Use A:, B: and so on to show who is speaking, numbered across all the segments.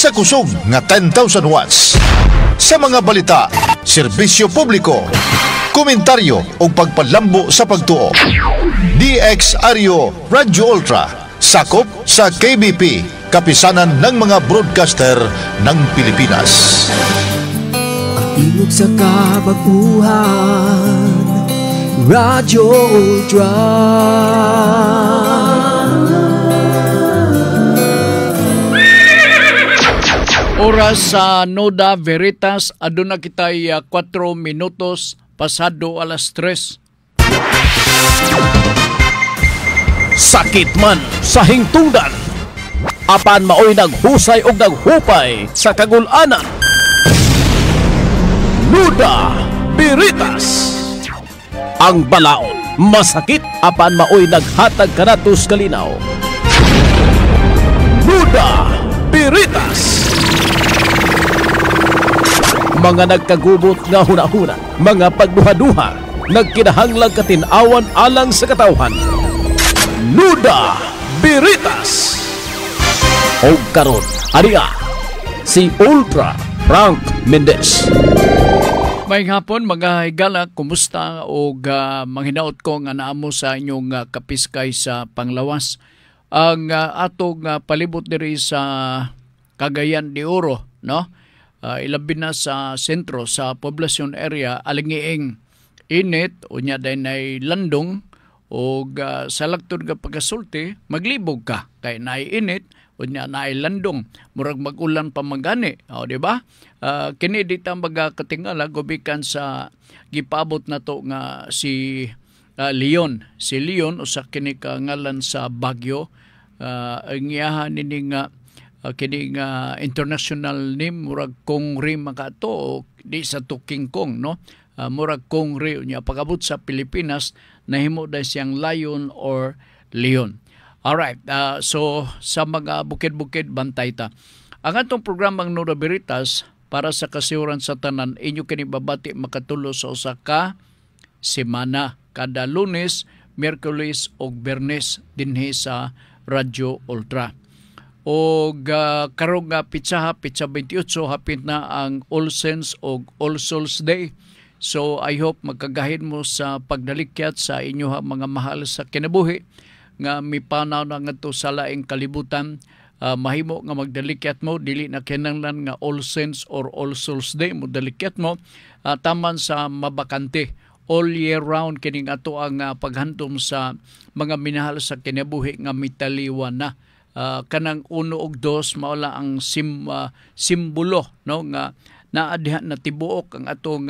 A: sa kusog nga 10,000 watts. Sa mga balita, serbisyo publiko, komentaryo o pagpalambo sa pagtuo. DXRyo Radyo Ultra, sakop sa KBP, kapisanan ng mga broadcaster ng Pilipinas.
B: Tingog sa kabaguhan, Radyo Ultra.
C: Oras sa Noda Veritas, aduna kitay 4 minutos pasado alas 3.
D: Sakit man sa hingtungdan, apan maoy naghusay og naghupay sa kagul-anan. Noda Veritas, ang balaod masakit apan maoy naghatag kanatos kalinaw. Noda Veritas, mga nagkagubot nga hunahuna, mga pagduha-duha, nagkinahanglang katinawan alang sa katawhan. Noda Veritas. O karon, ariya, si Ultra Frank Mendez.
C: May hapon mga higala, kumusta o manghinaot ko nga naamo sa inyong kapiskay sa Panglawas. Ang atong palibot diri sa Cagayan de Oro, no? Ilabi na sa sentro, sa poblasyon area, alingiing init, unya din ay landong, o sa lagtod nga pagkasulti, maglibog ka. Kaya naiinit, unya na ay landong, murag magulan pa magani. O, di ba? Kini dita magkatingala, gubikan sa gipabot na to nga si Leon. Si Leon, usa kini kangalan sa Baguio, ang iyahan nini nga kini nga international name murag Kongri makato o di sa to King Kong, no? Murag Kongri unya pagabot sa Pilipinas nahimo dahil siyang lion or leon. Alright, so sa mga bukid-bukid bantay ta. Ang atong programang Noda Veritas para sa kasiuran sa tanan inyo kini babati makatulo sa usa ka semana kada Lunes, Miyerkules ug Biyernes dinhi sa Radyo Ultra. O karong pitsa 28 hapit na ang All Saints o All Souls Day. So I hope magkagahin mo sa pagdalikyat sa inyo mga mahal sa kinabuhi nga mipanaw na nga to sa laing kalibutan. Mahimo nga magdalikyat mo, dili na kinahanglan nga All Saints or All Souls Day mo dalikyat mo, taman sa mabakante. All year round kining ato ang paghantom sa mga minahal sa kinabuhi nga mitaliwan na. Kanang 1 ug 2 maula ang simbolo, no, nga naadihan na tibuok ang atong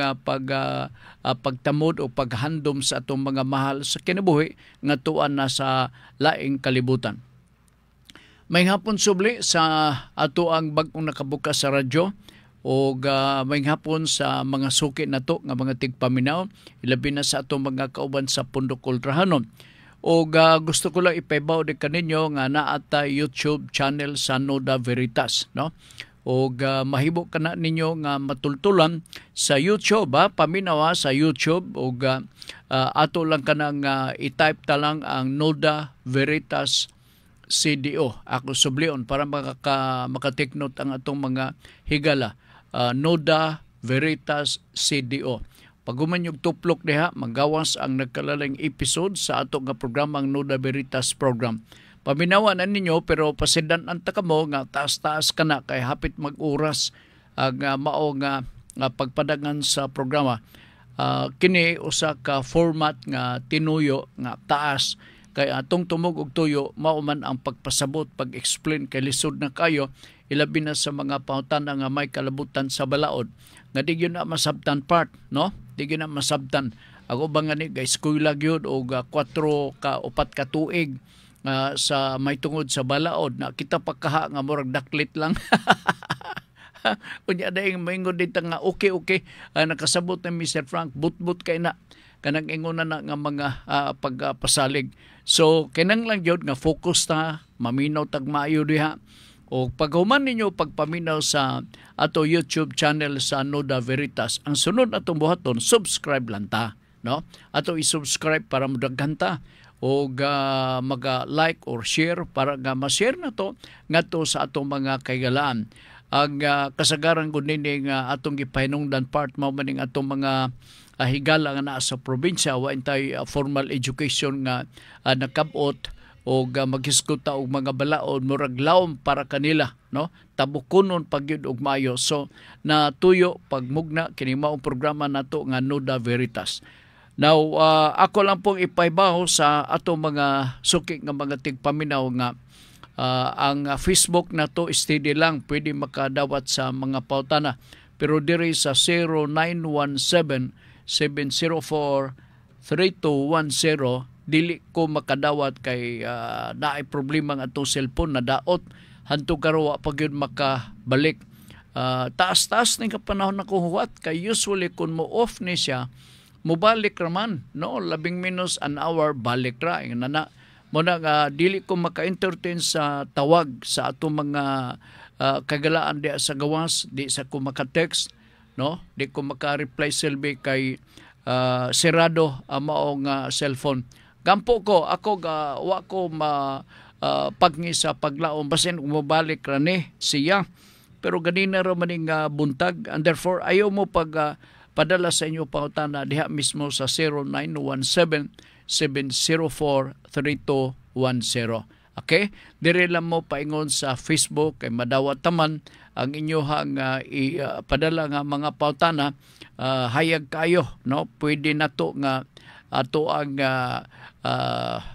C: pagtamod o paghandom sa atong mga mahal sa kinabuhi nga tuan na sa laing kalibutan. May hapon subli sa ato ang bag-ong nakabukas sa radyo o may hapon sa mga suki na to nga mga tigpaminaw, ilabi na sa atong mga kauban sa Pundok Ultrahanon. O gusto ko lang ipaibaw din kaninyo nga naata YouTube channel sa Noda Veritas, no? O mahibo ka na ninyo nga matultulan sa YouTube, paminawa sa YouTube o ato lang ka nang i-type ta lang ang Noda Veritas CDO. Ako sublion para makatik note ang atong mga higala. Noda Veritas CDO. Pag yung tuplok diha, magawas ang nagkalalang episode sa ato nga programang Noda Veritas program. Paminawa na ninyo pero pasidan ang takamo nga taas-taas ka na kay hapit mag-uras ang mao nga pagpadangan sa programa. Kini usa ka format nga tinuyo nga taas kay atong tumog og tuyo mao man ang pagpasabot, pag-explain kay lisod na kayo ilabi na sa mga pangutana nga may kalabutan sa balaod nga di gyud na masabtan part, no? Di gyud na masabtan. Ako ba nga ni guys eskwela gyud og 4 ka 4 ka tuig sa may tungod sa balaod na kita pagkaha nga murag daklit lang. Unya daing maingon dito nga okay nakasabot na Mr. Frank but kay na kanang inguna na nga mga pagpasalig. So kinang lang gyud nga focus ta maminaw tag maayo diha. O paghuman ninyo pagpaminaw sa ato YouTube channel sa Noda Veritas, ang sunod atong buhaton subscribe lang ta, no? Ato i-subscribe para modaghan ta o mag-like or share para nga ma-share na to ngadto sa atong mga kaigalaan. ang kasagaran ko nini nga atong gipahinungdan part mao maning atong mga higala nga naa sa probinsya wa intay formal education nga nakabot o maghisguta og mga balaod murag lawom para kanila, no, tabukunon pagyud og maayo. So natuyo pagmugna kini maong programa nato nga Nuda Veritas. Now ako lang pong ipaibaw sa ato mga suki nga mga tigpaminaw nga ang Facebook na to steady lang, pwede makadawat sa mga pautana, pero diri sa 0917-704-3210 dili ko makadawat kay naay problema nga atong cellphone na daot hanto karon wa pa gyud makabalik. Taas-taas ning kapanahon na kuhuwat kay usually kun mo off ni siya mobalik raman, no, 11 minutes an hour balik ra na muna nga dili ko maka-entertain sa tawag sa ato mga kagalaan di sa gawas, di sa ko maka-text, no, di ko maka-reply selby kay serado ang maong cellphone. Gampo ko ako wa ko pagni sa paglaom basin umabalik ra ni siya, pero ganina ra maning buntag, and therefore ayaw mo pag padala sa inyo pautana diha mismo sa 0917-704-3210. Okay? Dire lang mo paingon sa Facebook kay madawat taman ang inyohang padala nga mga pautana. Hayag kayo, no? Pwede na to nga ato ang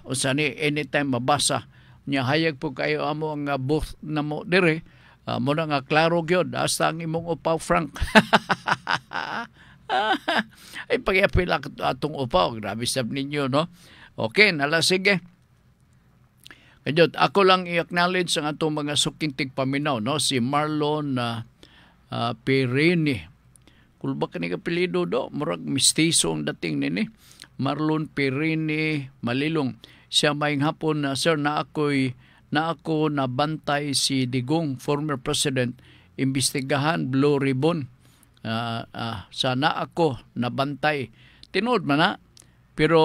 C: usani anytime mabasa. Nya hayag po kayo amo ang booth na mo dire. Mo na nga klaro gyud hasta ang imong upaw frank. Ay pagyapila atong upaw, grabe sab ninyo, no? Okay, nala sige. Kajot, ako lang i-acknowledge ang atong mga suking tigpaminaw, no? Si Marlon Perini. Kulba ka ni kapilido do, murag mistiso ang dating nini. Marlon Perini Malilong. Siya maing hapon na, sir, na ako nabantay si Digong, former president, imbestigahan Blue Ribbon. Sana ako nabantay. Tinood man na, pero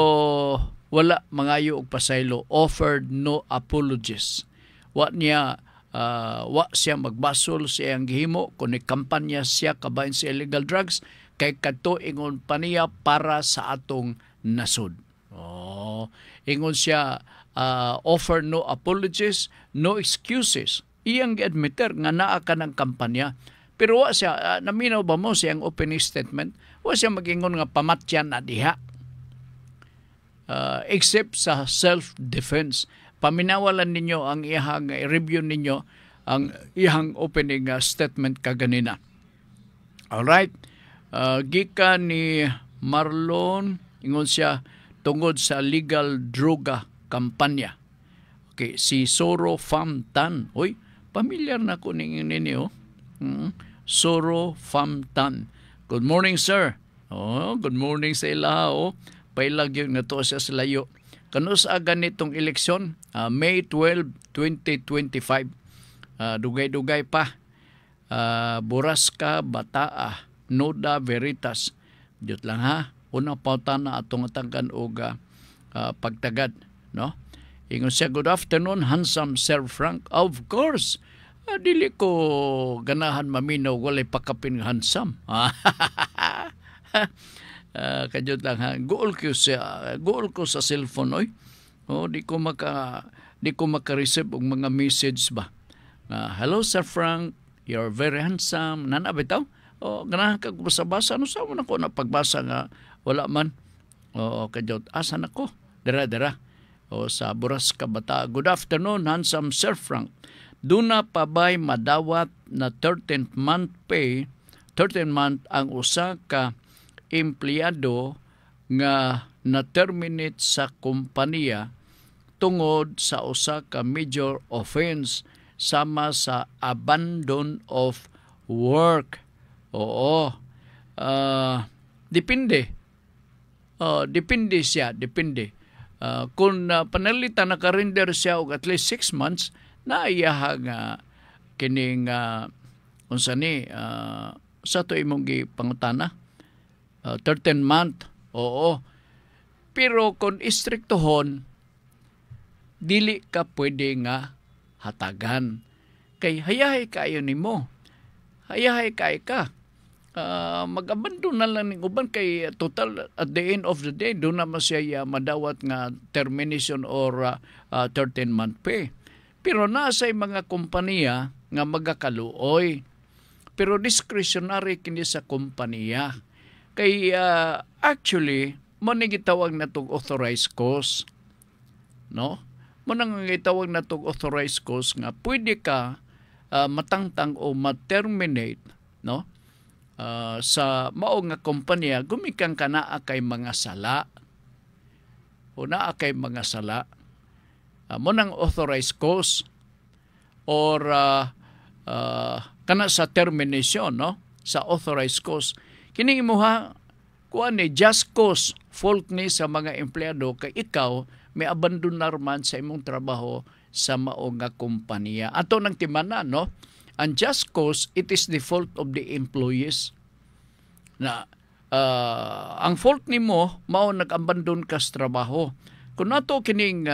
C: wala mangayo og pasaylo. Offered no apologies. Wa siya magbasol sa iyang gihimo kung kampanya siya kabahin sa illegal drugs kay kadto ingon pa niya para sa atong nasod. Ingon siya offer no apologies, no excuses. Iyang gi-admitter nga naa ka ng kampanya. Pero wa siya, naminaw ba mo siyang opening statement? Wa siya mag-ingon nga pamatyan na diha. Except sa self-defense. Paminawalan ninyo ang iyang, review ninyo ang iyang opening statement kaganina. Alright. Gika ni Marlon, ingon siya, tungod sa legal droga kampanya. Okay, si Soro Famtan. Uy, pamilyar na ko ninyo. Soro Famtan. Good morning, sir. Good morning sa ila. Pailag yung nato siya sa layo. Kanus aga nitong eleksyon, May 12, 2025. Dugay-dugay pa. Buraska, Bataa, Nuda Veritas. Diyot lang ha. Una pauta na atong atangkan o pagtagad. No? Ingon siya, good afternoon, handsome Sir Frank. Of course. Dili ko ganahan maminaw, walay pakapin handsome. Kadyot lang ha. Goal ko sa cellphone oy. Di ko maka-receive og mga message ba. Hello Sir Frank, you're very handsome. Nana bitaw? Ganahan ka basa-basa, ano sa mo na ko na pagbasa nga wala man. Kadyot, asan ako? Dira-dira. Sa Buraska, Bataa. Good afternoon, handsome Sir Frank. Duna pa ba'y madawat na 13th month pay, 13th month ang usa ka empleyado nga na-terminate sa kompanya tungod sa usa ka major offense sama sa abandon of work. Depende. Depende siya. Kung panalitan na ka-render siya og at least 6 months, na iyaha nga kining unsa ni sa to imong gipangutana 13 month. Pero kung istriktohon dili ka pwede nga hatagan kay hayahay kayo nimo hayahay kay ka. Mag-abandon na lang ng uban kay total at the end of the day doon naman siya madawat nga termination or 13-month pay. Pero nasa mga kompanya nga magakaluoy. Pero discretionary kini sa kompanya. Kay actually mo ni gitawag na tong authorized cause. No? Mo nang gitawag na tong authorized cause nga pwede ka matangtang o ma-terminate, no? Sa mao nga kompanya gumikan ka naa kay mga sala. O naa kay mga sala. Mo nang authorized cause or kana sa termination, no? Sa authorized cause. Kini imuha kuan ni just cause fault ni sa mga empleyado kay ikaw may abandonar man sa imong trabaho sa mao nga kompanya. Ato nang timanan, no? Ang just cause, it is the fault of the employees. Na ang fault nimo mao nag-abandon ka sa trabaho. Kung nato kining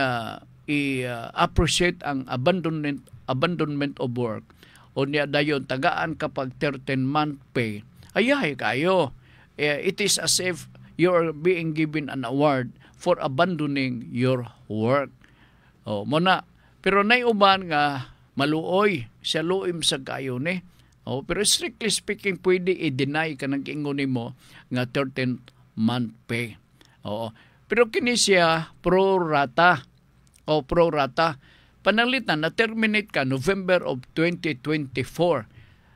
C: i-appreciate ang abandonment of work o niya dayon tagaan kapag 13-month pay, ayahay kayo. It is as if you're being given an award for abandoning your work. Muna. Pero naiuban nga maluoy, siya luim sa kayo ni. Pero strictly speaking, pwede i-deny ka ng ingon mo nga 13-month pay. Pero kini siya pro rata. Pro rata. Panalitan na terminate ka November of 2024.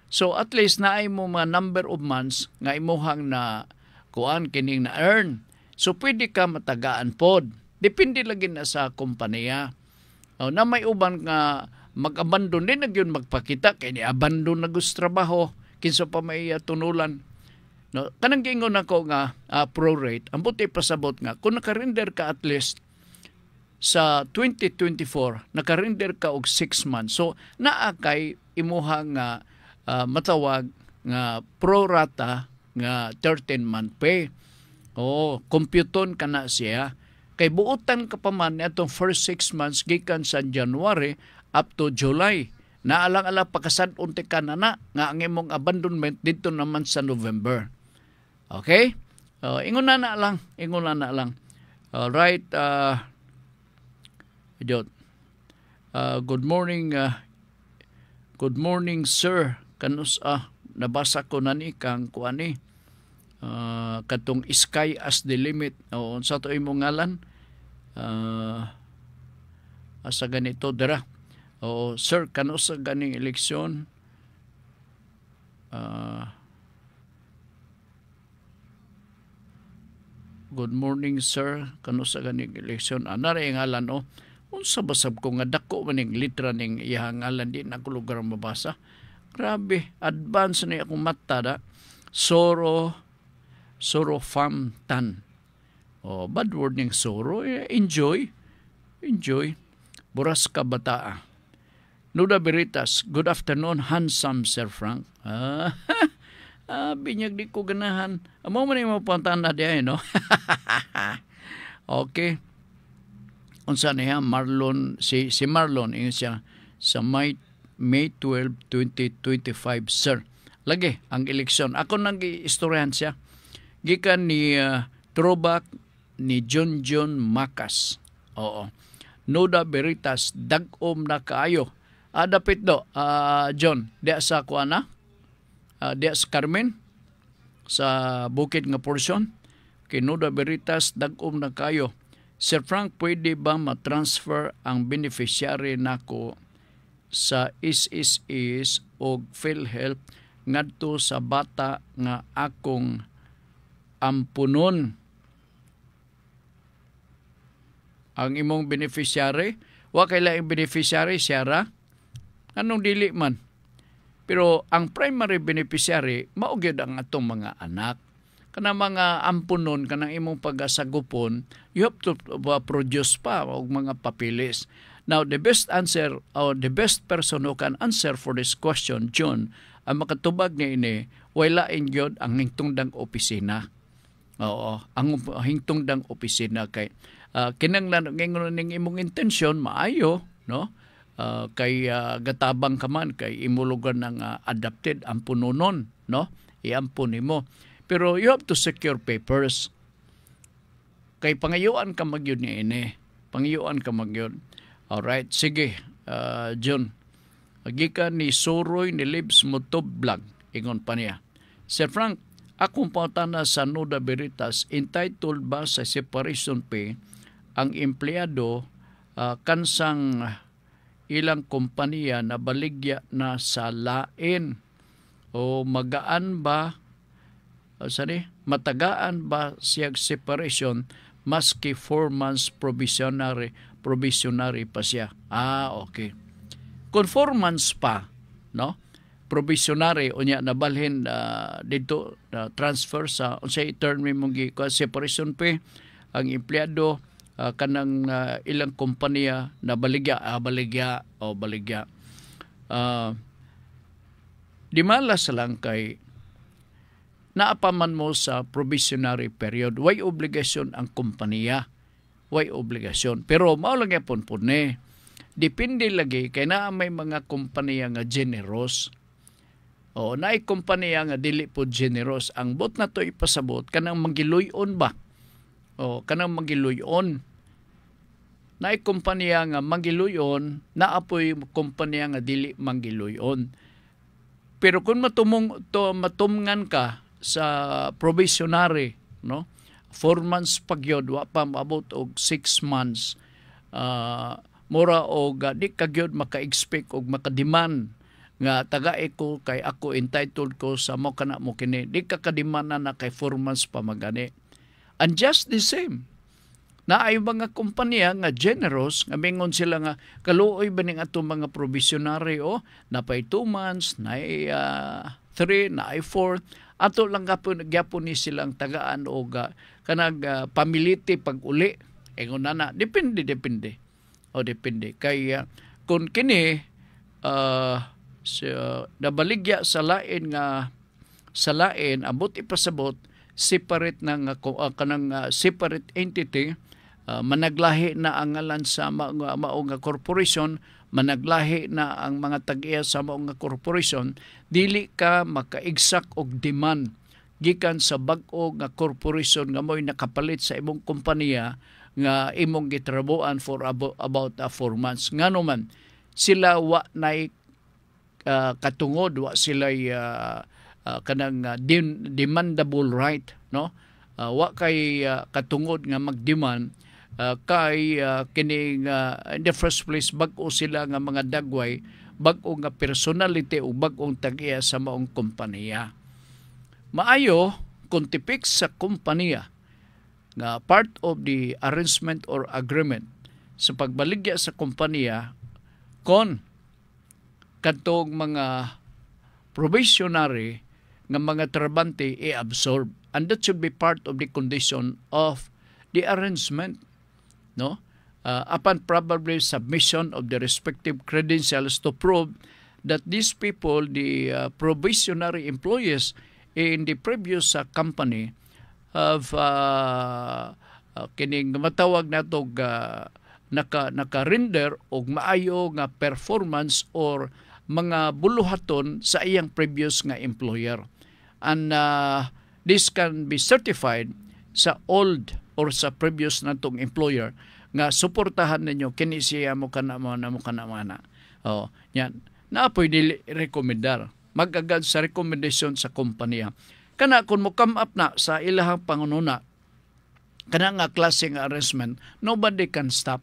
C: So at least naay mo mga number of months nga imuhang na kuan kining na earn. So pwede ka matagaan pod. Depende lagi na sa kompanya. Na may uban nga mag-abandon din nagyon magpakita kay ni abandon na gusto trabaho kinsa pa may tunulan. No, kanang giingon nako nga prorate. Ang buti pasabot nga kung naka-render ka at least sa 2024 naka-render ka og 6 months. So naa kay imuha nga matawag nga pro rata nga 13-month pay. Computon ka na siya. Kay buutan ka pa man itong first 6 months gikan sa January up to July. Naalang-ala pakasad unti ka na nga ang imong abandonment dito naman sa November. Okay? Ingon na lang. Alright. Good morning, sir. Kanus nabasa ko na ni kang kuani. Katong sky as the limit. Sa to imong ngalan? Asa ganito dira. Sir, kano sa ganing eleksyon? Good morning, sir. Kano sa ganing eleksyon? Nara yung ngalan, unsa basab ko nga dako maning litra ning iyang ngalan di na ko lugar mabasa. Grabe, advance na akong mata da. Soro Famtan. Bad word ng Soro. Enjoy. Buras ka bataa. Nuda Beritas, good afternoon, handsome Sir Frank. Binyag di ko ganahan. Amo man yung mapuntahan na diya, no? Okay. Unsa niya, Marlon, si Marlon, yun siya, sa May 12, 2025, sir. Lagi, ang eleksyon. Ako nang istoryahan siya. Gikan ni throwback ni John Macas. Nuda Beritas, dagom na kaayo. Dapit do, John, diya sa kuana, diya sa Carmen, sa bukid nga portion. Kinuda Beritas, dagom na kayo. Sir Frank, pwede ba matransfer ang beneficiary nako sa SSS o PhilHealth ngadto sa bata nga akong ampunon? Ang imong beneficiary, wa kay laing beneficiary siya ra. Anong dili man. Pero ang primary beneficiary mao gyud ang atong mga anak. Kana mga ampunon kanang imong pagasagupon, you have to produce pa og mga papilis. Now the best answer or the best person who can answer for this question, John, ang makatubag ni ini, wala in gyud ang hingtungdang opisina. Ang hingtungdang opisina kay kinanglan ning imong intensyon maayo, no? kay gatabang ka man kay imulugan ng adapted ang pununon, no? Iampun nimo. Pero you have to secure papers. Kay pangayuan ka magyud ni ini. Pangayuan ka magyud. Alright, sige. John. Gikan ni Soroy ni Libs Motob Vlog. Ingon pa niya. Sir Frank, akong pautana sa Nuda Veritas, entitled ba sa separation pay ang empleyado kansang ilang kompanya na baligya na sa lain? O magaan ba, matagaan ba siyag separation maski 4 months provisionary pa siya? Okay. Kung 4 months pa, no? Provisionary o niya nabalhin dito transfer sa unsay term mong separation pay ang empleyado kanang ilang kompanya na baligya. Di malas lang kay naapaman mo sa provisionary period, way obligasyon ang kompanya. Way obligasyon. Pero mao lang yapon po ni. Depende lagi kay naa may mga kompanya nga generous. O naay kompanya nga dili po generous. Ang bot na to ipasabot kanang magiluyon ba? O kanang magiluyon. Naay kompanya nga magiluyon, naapoy kompanya nga dili magiluyon. Pero kung matumngan ka sa provisionary, no? 4 months pagyod wa pa maabot og 6 months. Mura og di kagyod maka-expect og maka-demand nga tagae ko kay ako entitled ko sa mo kana mo kini. Di ka ka-demand na kay 4 months pa magani. And just the same, na ay mga kompanya nga generous, nga mingon sila nga kaluoy ba ning atong mga provisionary napay 2 months, naay 3, naay 4, ato lang gyapon ni silang tagaan og kanag pamiliti pag uli. Ingon na depende. Depende kay kun kini nabaligya sa lain abot ipasabot separate ng kanang separate entity. Managlahi na ang ngalan sa maong corporation, managlahi na ang mga tag-iya sa maong corporation, dili ka makaigsak og demand gikan sa bag-o nga corporation nga mo'y nakapalit sa imong kompanya nga imong gitrabuan for about 4 months. Nga naman, sila wa nay katungod, wa sila kanang demandable right, no? Wa kay katungod nga magdemand kay kining in the first place bag-o sila nga mga dagway, bag-o nga personality o bag-ong tag-iya sa maong kompanya. Maayo kung tipik sa kompanya nga part of the arrangement or agreement sa pagbaligya sa kompanya kon kadtong mga provisionary nga mga trabante i-absorb, and that should be part of the condition of the arrangement, no? Upon probably submission of the respective credentials to prove that these people, the provisionary employees in the previous company, have kining matawag nato naka-render og maayo nga performance or mga buluhaton sa iyang previous nga employer. And this can be certified sa old or sa previous natong employer nga suportahan ninyo kini siya mo kana mana. Yan. Na pwede rekomendar. Mag-agad sa recommendation sa kompanya. Kana kung mo come up na sa ilahang pangununa, kana nga klase nga arrangement, nobody can stop.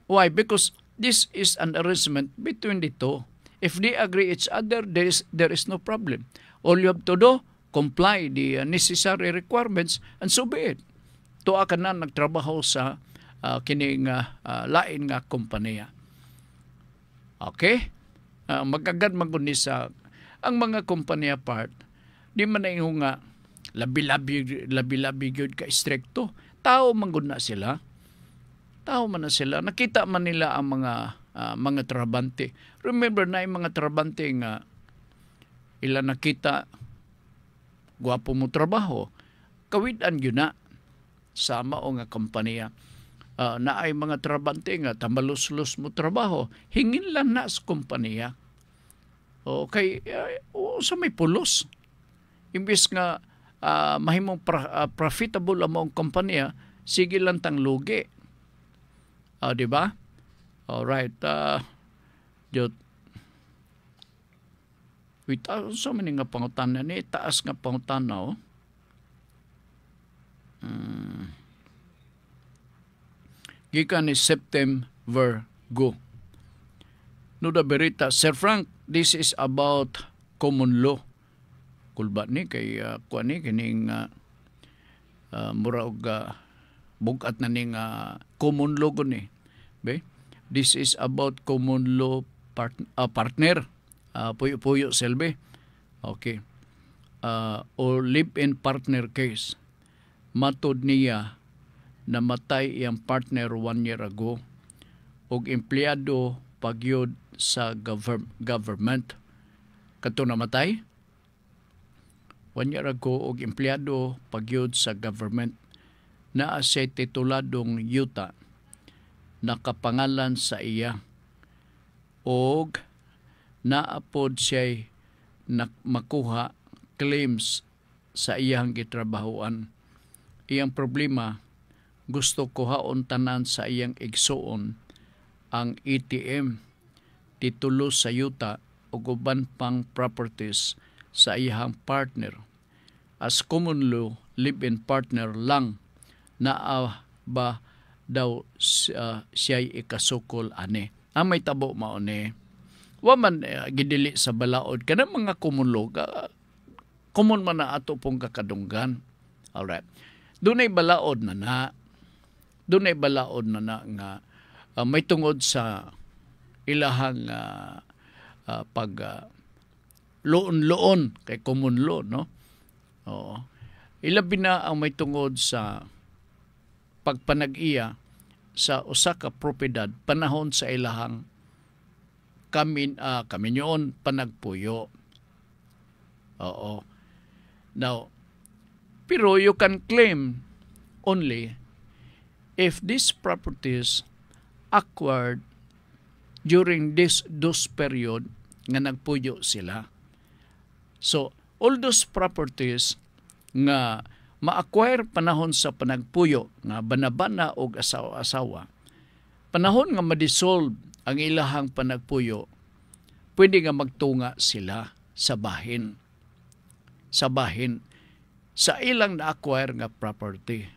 C: Why? Because this is an arrangement between the two. If they agree each other, there is no problem. All you have to do, comply the necessary requirements, and so be it. Tuwa ka na nagtrabaho sa kining lain nga kompanya. Okay? Magagad maguni sa ang mga kompanya part, di man na nga labi-labi gyud ka stricto. Tao man gud na sila. Nakita man nila ang mga trabante. Remember na yung mga trabante nga ilan nakita gwapo mo trabaho, kawidan yun na sa mao nga kompanya. na ay mga trabante nga tamalos-los mo trabaho, hingin lang na sa kompanya. O kay sa may pulos. Imbis nga mahimong profitable ang mong kompanya, sige lang tang lugi. Di ba? Alright. Jot. Wait, sa man nga pangutana ni taas nga pangutana gikan ni September go. Nuda Berita, Sir Frank, this is about common law. Kulba ni kay kuan ni kining mura og bugat na ning common law ni. Be? This is about common law partner. Puyo-puyo selbe. Okay. Or live-in partner case. Matod niya namatay iyang partner 1 year ago og empleyado pagyod sa government. Kato namatay 1 year ago og empleyado pagyod sa government naa siya tituladong yuta nakapangalan sa iya og naapod siya makuha claims sa iyang gitrabahoan. Iyang problema, gusto kuhaon tanan sa iyang igsuon ang ATM, titulo sa yuta o uban pang properties sa iyang partner. As common law, live-in partner lang naa ba daw siya'y ikasukol ane. May tabo mao ni. Waman gidili sa balaod kana mga common law, common man na ato pong kakadunggan. Alright. Dunay balaod na nga may tungod sa ilahang pag loon-loon kay common law, no? Oo. Ilabi na ang may tungod sa pagpanag-iya sa usa ka propiedad panahon sa ilahang kaminyoon panagpuyo. Oo. Now, pero you can claim only if these properties acquired during those period nga nagpuyo sila. So, all those properties nga ma-acquire panahon sa panagpuyo nga banabana o asawa-asawa, panahon nga ma-dissolve ang ilahang panagpuyo, pwede nga magtunga sila sa bahin. Sa ilang na-acquire nga property.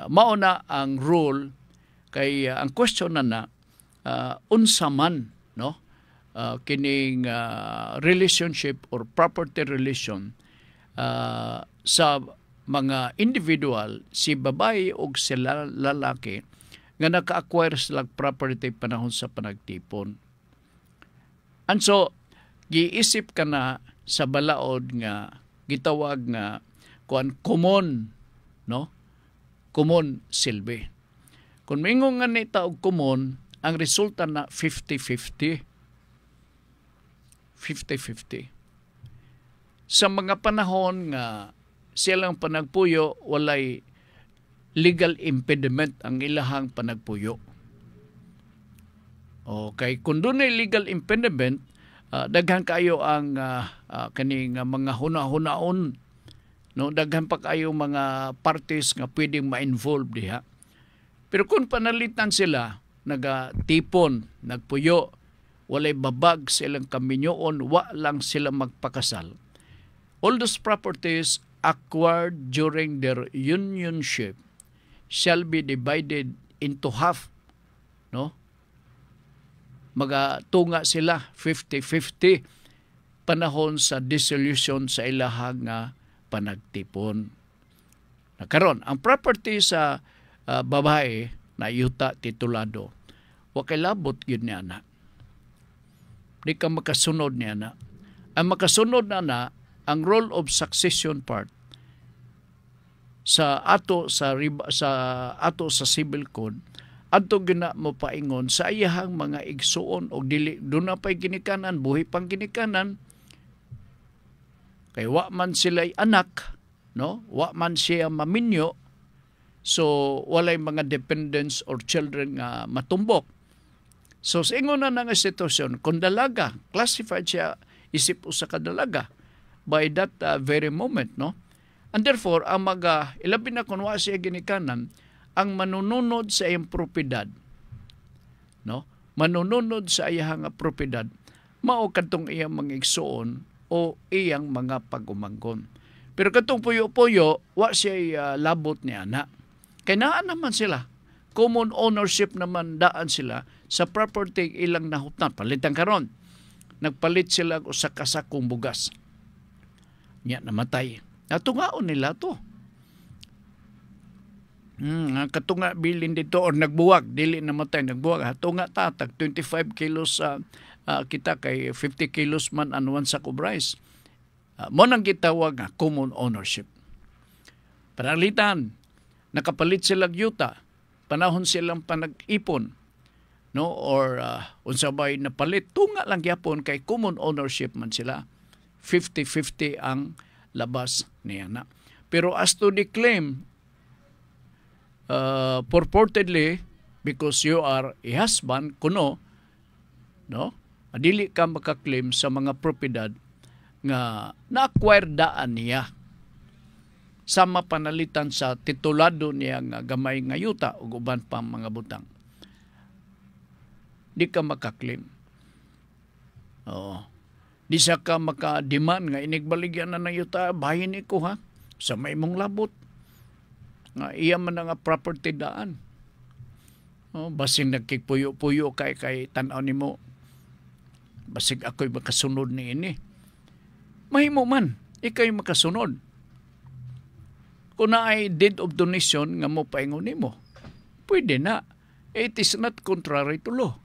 C: Mauna ang rule kay ang question na unsa man, no? Kining relationship or property relation sa mga individual, si babae o sila lalaki nga naka-acquire sila property panahon sa panagtipon. And so, giisip ka na sa balaod nga gitawag nga common, no? Common silbi. Kung mingon nga ni taog common, ang resulta na 50-50. 50-50. Sa mga panahon nga silang panagpuyo, walay legal impediment ang ilahang panagpuyo. Okay, kung doon ay legal impediment, daghan kayo ang kaning mga huna-hunaon, no? Daghan pa kayo mga parties nga pwedeng ma-involve diha. Pero kung panalitan sila, nagatipon, nagpuyo, walay babag silang kaminyoon, wa lang sila magpakasal. All those properties acquired during their unionship shall be divided into half, no? Magatunga sila 50-50 panahon sa dissolution sa ilahang panagtipon. Karon, ang property sa babae na yuta titulado, wa kay labot yun niya na. Di ka makasunod niya na. Ang makasunod na ang role of succession part sa ato sa civil code adto gina mo paingon sa iyahang mga igsuon og dili do na pay ginikanan, buhi pang ginikanan, kay wa man sila anak, no? Wa man siya maminyo, So walay mga dependents or children nga matumbok. So sa ingon na nga sitwasyon, kung dalaga, classified siya isip usa ka dalaga by that very moment, no? And therefore, ang ilabi na kung wa siya ginikanan, ang manununod sa iyang propiedad, no? Manununod sa iyang propiedad, mao kadtong iyang mga igsuon o iyang mga pagumanggon. Pero katong puyo-puyo, wa siya labot ni ana. Kay naa naman sila. Common ownership naman daan sila sa property ilang nahutnan. Palitan karon. Nagpalit sila sa kasakong bugas. Nya namatay. Natungaon nila to. Katunga bilin dito or nagbuwag. Dili namatay, nagbuwag. Tunga tatag, 25 kilos kita kay 50 kilos man an one sack of rice. Mo nang gitawag nga common ownership. Panalitan, nakapalit silang yuta. Panahon silang panag-ipon, no, or unsabay na palit, tunga lang yapon kay common ownership man sila. 50-50 ang labas niya na. Pero as to the claim, purportedly, because you are a husband, kuno, no, adili ka makaklaim sa mga propiedad nga na-acquire daan niya sama panalitan sa titulado niya nga gamay nga yuta ug uban pa mga butang. Di ka makaklaim. Di sa ka maka-demand nga inigbaligyan na ng yuta, bahin ko ha, sa may mong labot. Nga iya man nga property daan. Basing nagkikpuyo-puyo kay tanaw nimo. Basig ako'y makasunod ni ini. Mahimo man, ikay makasunod. Kung na ay deed of donation nga mo paingon nimo, pwede na. It is not contrary to law.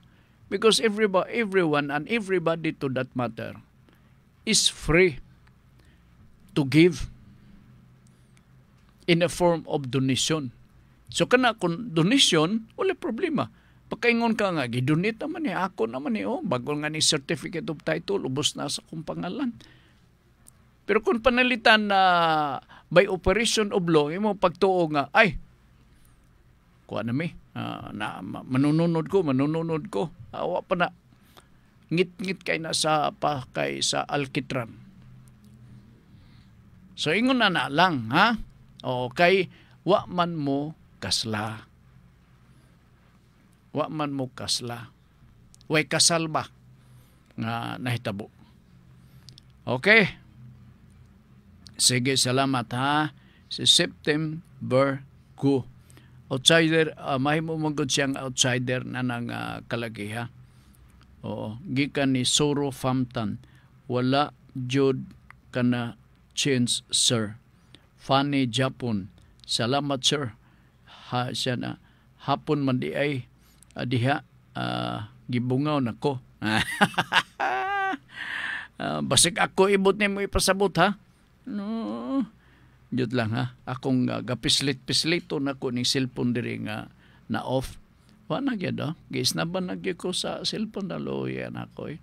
C: Because everyone and everybody to that matter is free to give in a form of donation. So kana kung donation, wala problema. Pagkaingon ka nga, gidonate naman ni ako naman ni bago nga ni certificate of title, ubos na sa kong pangalan. Pero kung panalitan na by operation of law, imo pagtuo nga, ay, kuha na mi, manununod ko. Awa pa na, ngit-ngit kay na sa alkitran. So, ingon na lang, ha? O, kay, wa man mo kasla. Wa man mo kasla. Way kasal ba? Nga nahitabo. Okay. Sige, salamat ha. Si September 2. Outsider, mahimo mong siyang outsider na ng kalagi ha. Oo. Gikan ni Soro Famtan. Wala jud kana chance, sir. Funny Japon. Salamat, sir. Siya na. Hapon man di ay diha. Gibungaw na ko. Basig ako ibot ni mo ipasabot ha. No. Jud lang ha. Akong gapislit-pislito na ko ning cellphone diri nga na off. Wa na gyud gisnaban na gyud ko sa cellphone na loya na ko eh.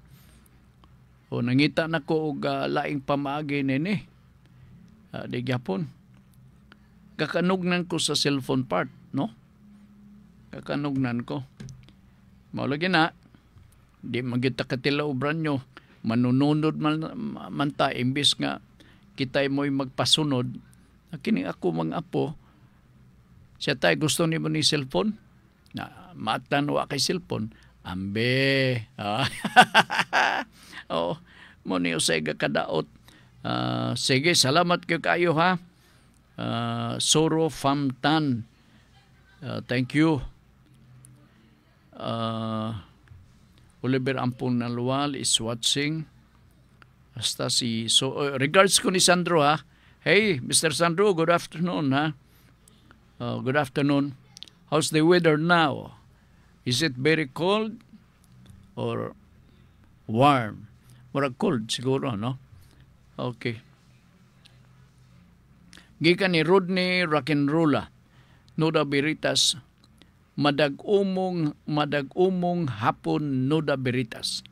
C: O nangita na ko og laing pamaagi nini. Di gyapon. Kakanugnan ko sa cellphone part, no? Kakanugnan ko. Mao lagi na. Di magita katila ubran nyo. Manununod man ta imbis nga kitay mo'y magpasunod. Kini ako mga apo, siya tayo gusto ni mo ni cellphone? Na matanwa kay cellphone. Ambe. Oh, mo ni usay kadaot. Sige, salamat kayo ha. Soro Famtan. Thank you. Oliver Ampon Nalual is watching. Hasta regards ko ni Sandro ha. Hey, Mr. Sandro, good afternoon ha. Good afternoon. How's the weather now? Is it very cold or warm? Murag cold siguro, no? Okay. Gikan ni Rodney Rock'n'Rolla. Noda Beritas. Madag-umong hapon Noda Beritas.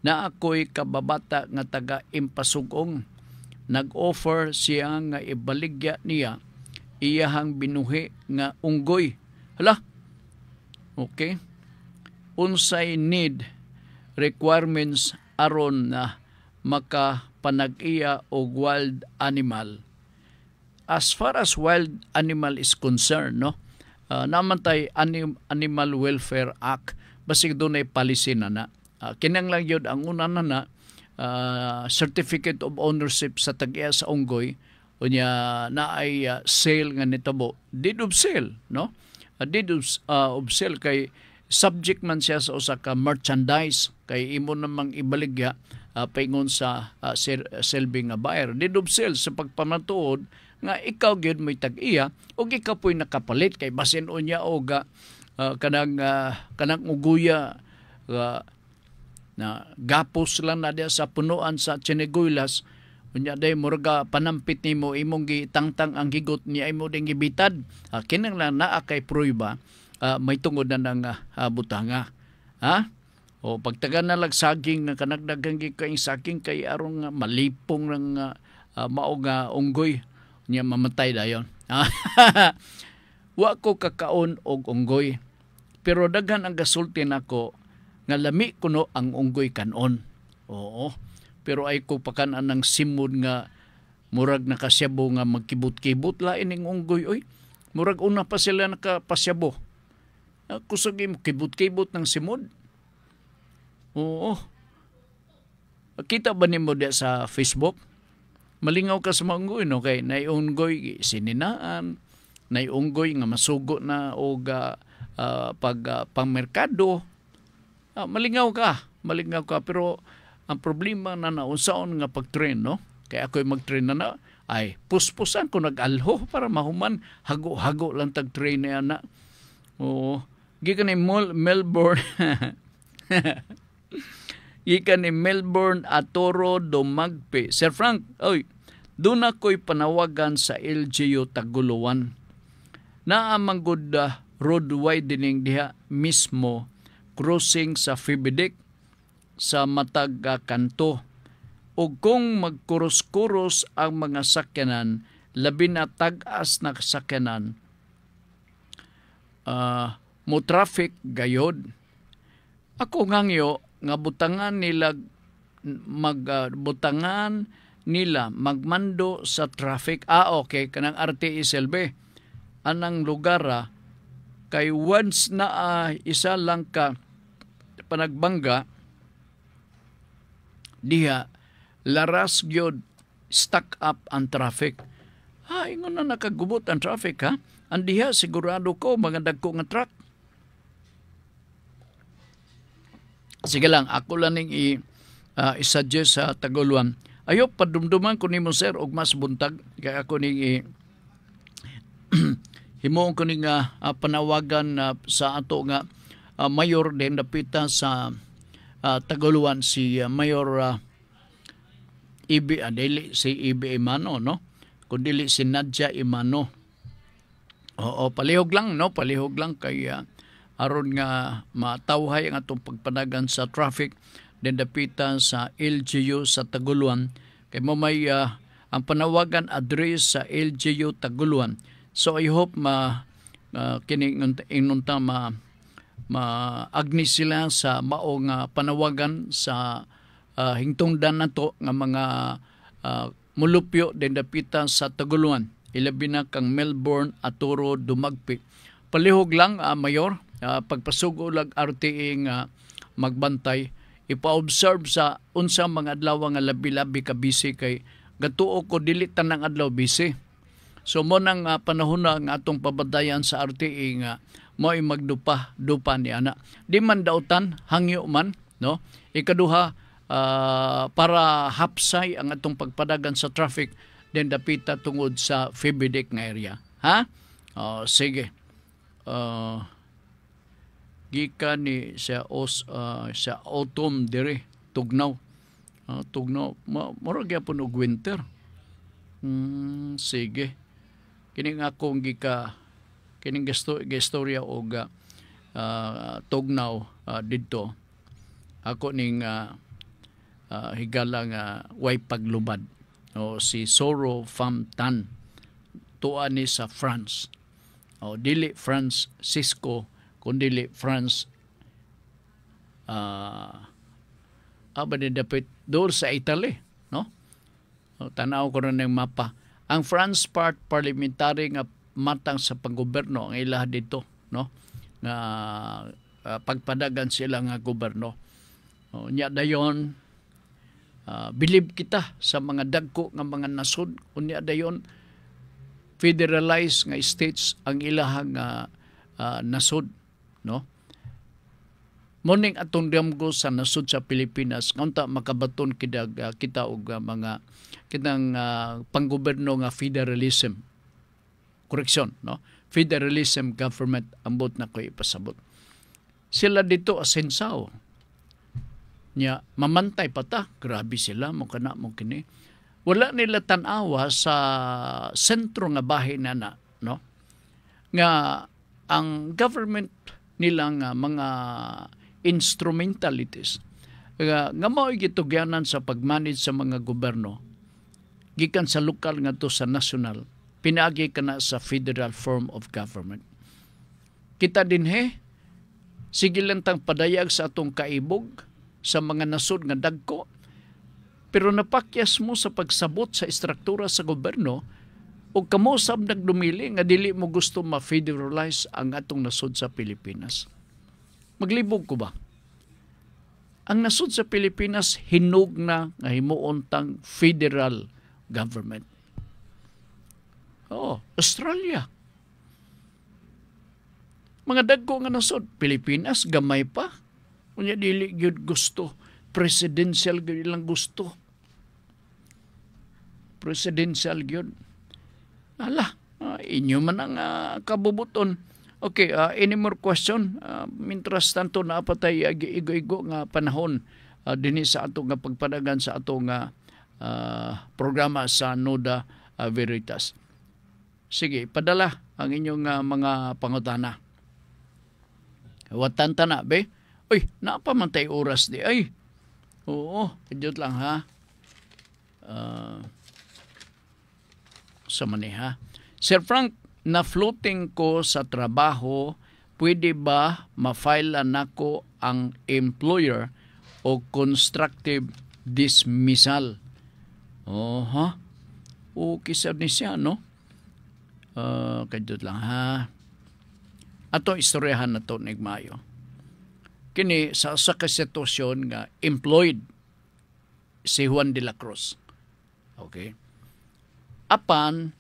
C: Na ako'y kababata nga taga Impasugong. Nag-offer siya nga ibaligya niya iyahang binuhi nga unggoy. Hala. Okay. Unsay need requirements aron na makapanag-iya og wild animal. As far as wild animal is concerned, no, naman tay Animal Welfare Act, basig doon ay policy na. Kinang lang yun, ang una na certificate of ownership sa tag-iya sa unggoy, unya na ay sale nga nitabo. Deed of sale, no? Deed of sale kay subject man siya sa usa ka merchandise, kay imo namang ibaligya paingon sa selbing nga buyer. Deed of sale sa pagpamatuod nga ikaw gyud mo'y tag-iya ug ikaw po'y nakapalit kay basin unya o kanang uguya na gapos lang na diya sa punuan sa Chiniguilas, unya day murga panampit nimo imong gitangtang ang higot niya imo ding gibitad. Kinang lang naa kay prueba may tungod na ng butanga. Ha? O pagtagan na lag saging na kanagdagang gikaing saging kay arong malipong ng mao nga unggoy niya mamatay dayon. Wa ko kakaon og unggoy, pero daghan ang gasulti nako nga lami kuno ang unggoy kanon. Oo. Pero ay ko pakanan ng simod nga murag nakasyabo nga magkibot-kibot lain ning unggoy oy. Murag una pa sila nakapasyabo. Kusog mo kibot-kibot ng simod. Oo. Kita ba nimo diya sa Facebook? Malingaw ka sa mga unggoy, no? Kay naiunggoy sininaan, naiunggoy nga masugo na o pangmerkado. Malingaw ka. Pero ang problema na naunsaon nga pag-train, no? Kaya ako'y mag-train na ay puspusan ko nag-alho para mahuman. Hago-hago lang tag-train na yan na. Oo. Gikan ni Melbourne. Gikan ni Melbourne Atoro Dumagpi. Sir Frank, oy, doon ako'y panawagan sa LGU Taguluan. Naamang good road widening diha mismo crossing sa Fibidik sa matag kanto. O kung magkuros-kuros ang mga sakyanan, labi na tag-as na sakyanan, mo traffic gayod. Ako ngangyo nga butangan nila magmando sa traffic. Okay, kanang RTSLB. Anang lugar kay once na isa lang ka panagbangga diha laras gyud stuck up ang traffic. Ingon na nakagubot ang traffic ha. Andiha sigurado ko mga dagko nga truck. Sige lang, ako lang ning i-suggest sa Taguluan. Ayo padumduman ko nimo sir og mas buntag kay ako ning himuon ko ning panawagan sa ato nga mayor din dapita sa Taguluan si Mayor dili si Ibi Imano, no? Kundi si Nadia Imano. Oo, palihog lang kay aron nga matawhay ang atong pagpanagan sa traffic din dapitan sa LGU sa Taguluan. Kay mo may ang panawagan address sa LGU Taguluan. So I hope kining inunta agni sila sa maong panawagan sa hingtungdan nato nga mga mulupyo din dapitan sa Taguluan. Ilabi na kang Melbourne Atoro Dumagpi. Palihog lang Mayor, pagpasugo lag RTA nga magbantay, ipa-observe sa unsa mga adlaw nga labi-labi ka busy kay gatuo ko dili tanang adlaw busy. So mo nang panahon na nga atong pabadayan sa RTA nga mo'y magdupa ni ana. Di man dautan, hangyo man, no? Ikaduha, para hapsay ang atong pagpadagan sa traffic din dapita tungod sa Fibidik nga area. Ha? Sige. Gikan ni sa autumn dire Tugnaw. Tugnaw mura gyapon og winter. Sige. Kining akong kining gestorya og Tugnaw didto. Ako ning higala nga way paglubad. Si Soro Famtan tuan ni sa France. Dili Francisco, kundi France dapat doon sa Italy, no? Tanaw ko rin ng mapa. Ang France part parliamentary nga matang sa panggoberno ang ilaha dito, no? Na pagpadagan sila nga goberno. Nya dayon believe kita sa mga dagko nga mga nasod, unya dayon federalized nga states ang ilahang nasod, no? Morning atong damgo sa nasod sa Pilipinas kaunta makabaton kita og mga kitang panggoberno nga federalism. Correction, no? Federalism government ambot na ko ipasabot. Sila dito asensao. Nya mamantay pa ta, grabe sila mo kana mo kini. Wala nila tan-awa sa sentro nga bahin na, no? Nga ang government nila nga mga instrumentalities nga mao gitugyanan sa pagmanage sa mga gobyerno gikan sa lokal ngadto sa national pinaagi kana sa federal form of government. Kita dinhi sige lang tang padayag sa atong kaibog sa mga nasod nga dagko, pero napakyas mo sa pagsabot sa istruktura sa gobyerno o kamo sab nagdumili nga dili mo gusto ma-federalize ang atong nasod sa Pilipinas. Maglibog ko ba? Ang nasod sa Pilipinas hinog na nga himuon tang federal government. Australia. Mga dagko nga nasod, Pilipinas gamay pa. Unya dili gyud gusto, presidential gyud ilang gusto. Presidential gyud. Inyo man ang kabubuton. Okay, any more question? Mintras tanto na patay igo-igo nga panahon dinhi sa ato nga pagpadagan sa ato nga programa sa Nuda Veritas. Sige, padala ang inyong mga pangutana. Watan na, be? Uy, napamantay oras di. Ay, oo, kadyot lang ha. Sa maniha. Sir Frank, na-floating ko sa trabaho, pwede ba ma-file nako ang employer o constructive dismissal? Okay sir ni siya, no? Kadot lang ha. Ato istoryahan na to nigmayo. Kini sa sitwasyon nga employed si Juan de la Cruz. Okay? Apan